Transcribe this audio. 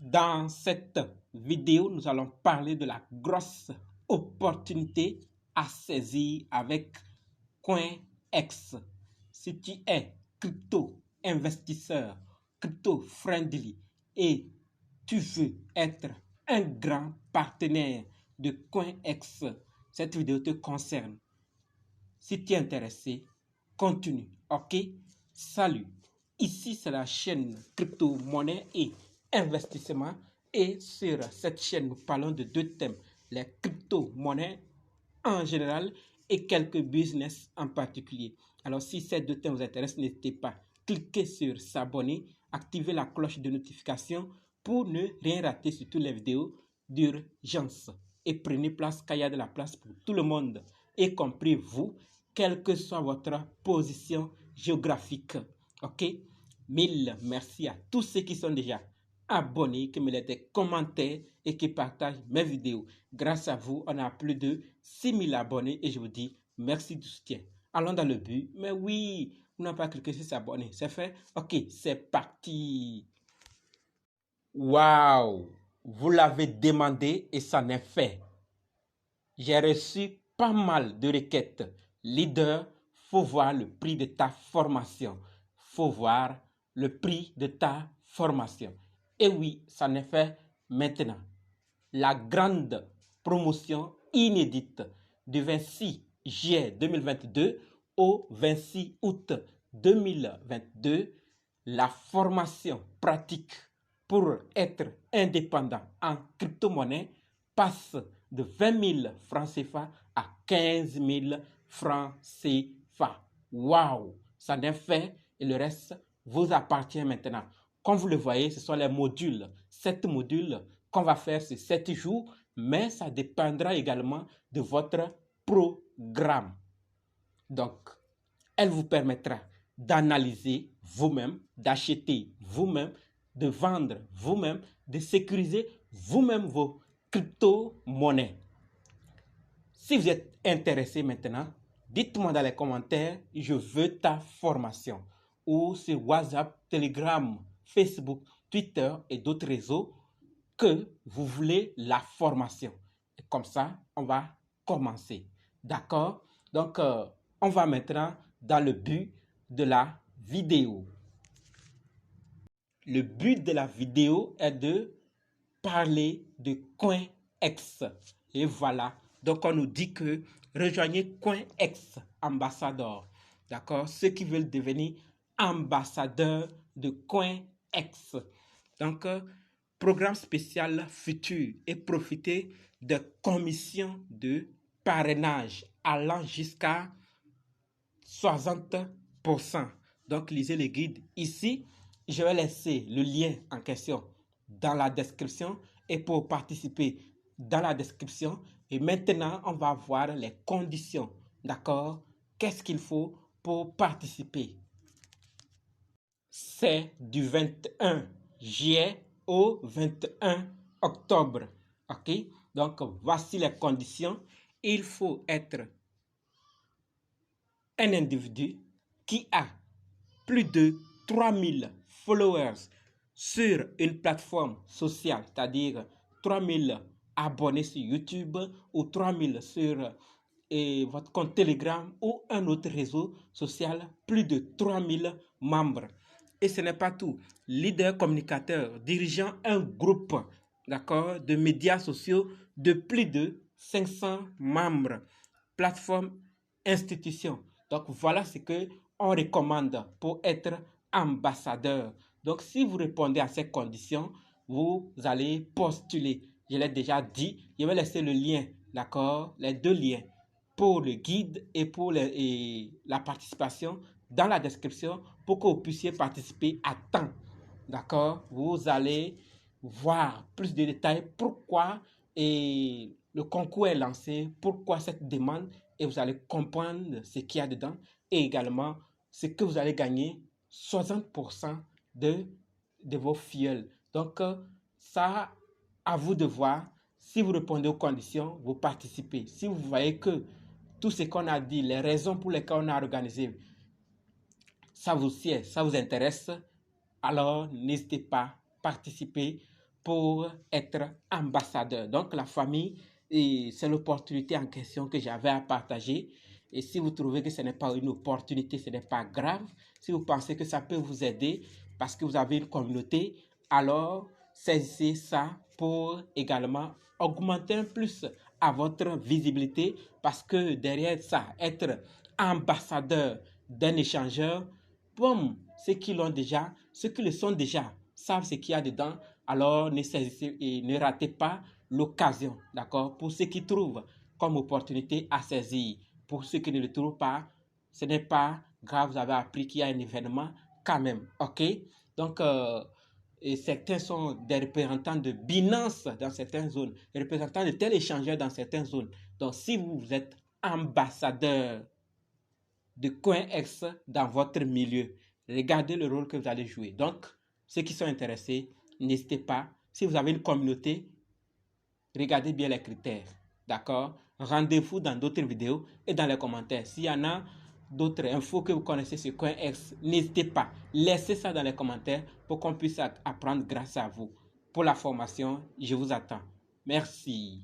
Dans cette vidéo, nous allons parler de la grosse opportunité à saisir avec CoinEx. Si tu es crypto-investisseur, crypto-friendly et tu veux être un grand partenaire de CoinEx, cette vidéo te concerne. Si tu es intéressé, continue. Ok? Salut. Ici, c'est la chaîne crypto-monnaie et investissement. Et sur cette chaîne, nous parlons de deux thèmes. Les crypto-monnaies en général et quelques business en particulier. Alors, si ces deux thèmes vous intéressent, n'hésitez pas. Cliquez sur s'abonner, activez la cloche de notification pour ne rien rater sur toutes les vidéos d'urgence. Et prenez place car il y a de la place pour tout le monde, y compris vous, quelle que soit votre position géographique. Ok? Mille merci à tous ceux qui sont déjà abonnés, qui me laissent des commentaires et qui partagent mes vidéos. Grâce à vous, on a plus de 6000 abonnés et je vous dis merci du soutien. Allons dans le but. Mais oui, vous n'avez pas cliqué sur s'abonner. C'est fait? Ok, c'est parti. Waouh! Vous l'avez demandé et ça n'est fait. J'ai reçu pas mal de requêtes. Leader, faut voir le prix de ta formation. Faut voir le prix de ta formation. Et oui, ça n'est fait maintenant. La grande promotion inédite du 26 juillet 2022 au 26 août 2022, la formation pratique pour être indépendant en crypto-monnaie passe de 20 000 francs CFA à 15 000 francs CFA. Waouh! Ça n'est fait et le reste vous appartient maintenant. Comme vous le voyez, ce sont les modules. 7 modules qu'on va faire ces 7 jours, mais ça dépendra également de votre programme. Donc, elle vous permettra d'analyser vous-même, d'acheter vous-même, de vendre vous-même, de sécuriser vous-même vos crypto-monnaies. Si vous êtes intéressé maintenant, dites-moi dans les commentaires, je veux ta formation. Ou sur WhatsApp, Telegram, Facebook, Twitter et d'autres réseaux que vous voulez la formation. Et comme ça, on va commencer. D'accord? Donc, on va maintenant dans le but de la vidéo. Le but de la vidéo est de parler de CoinEx. Et voilà. Donc, on nous dit que rejoignez CoinEx ambassadeur. D'accord? Ceux qui veulent devenir ambassadeurs de CoinEx. Donc, programme spécial futur et profiter de commissions de parrainage allant jusqu'à 60%. Donc, lisez le guide ici. Je vais laisser le lien en question dans la description et pour participer dans la description. Et maintenant, on va voir les conditions. D'accord? Qu'est-ce qu'il faut pour participer? C'est du 21 juillet au 21 octobre. Ok? Donc, voici les conditions. Il faut être un individu qui a plus de 3000 followers sur une plateforme sociale, c'est-à-dire 3000 abonnés sur YouTube ou 3000 sur votre compte Telegram ou un autre réseau social, plus de 3000 membres. Et ce n'est pas tout. Leader communicateur, dirigeant un groupe, d'accord, de médias sociaux de plus de 500 membres. Plateforme, institution. Donc voilà ce que on recommande pour être ambassadeur. Donc si vous répondez à ces conditions, vous allez postuler. Je l'ai déjà dit, je vais laisser le lien, d'accord, les deux liens pour le guide et pour la participation dans la description pour que vous puissiez participer à temps. D'accord? Vous allez voir plus de détails pourquoi le concours est lancé, pourquoi cette demande, et vous allez comprendre ce qu'il y a dedans et également ce que vous allez gagner 60% de vos filleuls. Donc, ça, à vous de voir. Si vous répondez aux conditions, vous participez. Si vous voyez que tout ce qu'on a dit, les raisons pour lesquelles on a organisé, ça vous sied, ça vous intéresse, alors n'hésitez pas à participer pour être ambassadeur. Donc, la famille, c'est l'opportunité en question que j'avais à partager. Et si vous trouvez que ce n'est pas une opportunité, ce n'est pas grave. Si vous pensez que ça peut vous aider parce que vous avez une communauté, alors saisissez ça pour également augmenter un plus à votre visibilité, parce que derrière ça, être ambassadeur d'un échangeur, bon, ceux qui l'ont déjà, ceux qui le sont déjà, savent ce qu'il y a dedans, alors ne saisissez et ne ratez pas l'occasion, d'accord? Pour ceux qui trouvent comme opportunité à saisir, pour ceux qui ne le trouvent pas, ce n'est pas grave, vous avez appris qu'il y a un événement quand même, ok? Donc, et certains sont des représentants de Binance dans certaines zones, des représentants de tel échangeur dans certaines zones. Donc, si vous êtes ambassadeur de CoinEx dans votre milieu, regardez le rôle que vous allez jouer. Donc, ceux qui sont intéressés, n'hésitez pas. Si vous avez une communauté, regardez bien les critères. D'accord? Rendez-vous dans d'autres vidéos et dans les commentaires. S'il y en a d'autres infos que vous connaissez sur CoinEx, n'hésitez pas. Laissez ça dans les commentaires pour qu'on puisse apprendre grâce à vous. Pour la formation, je vous attends. Merci.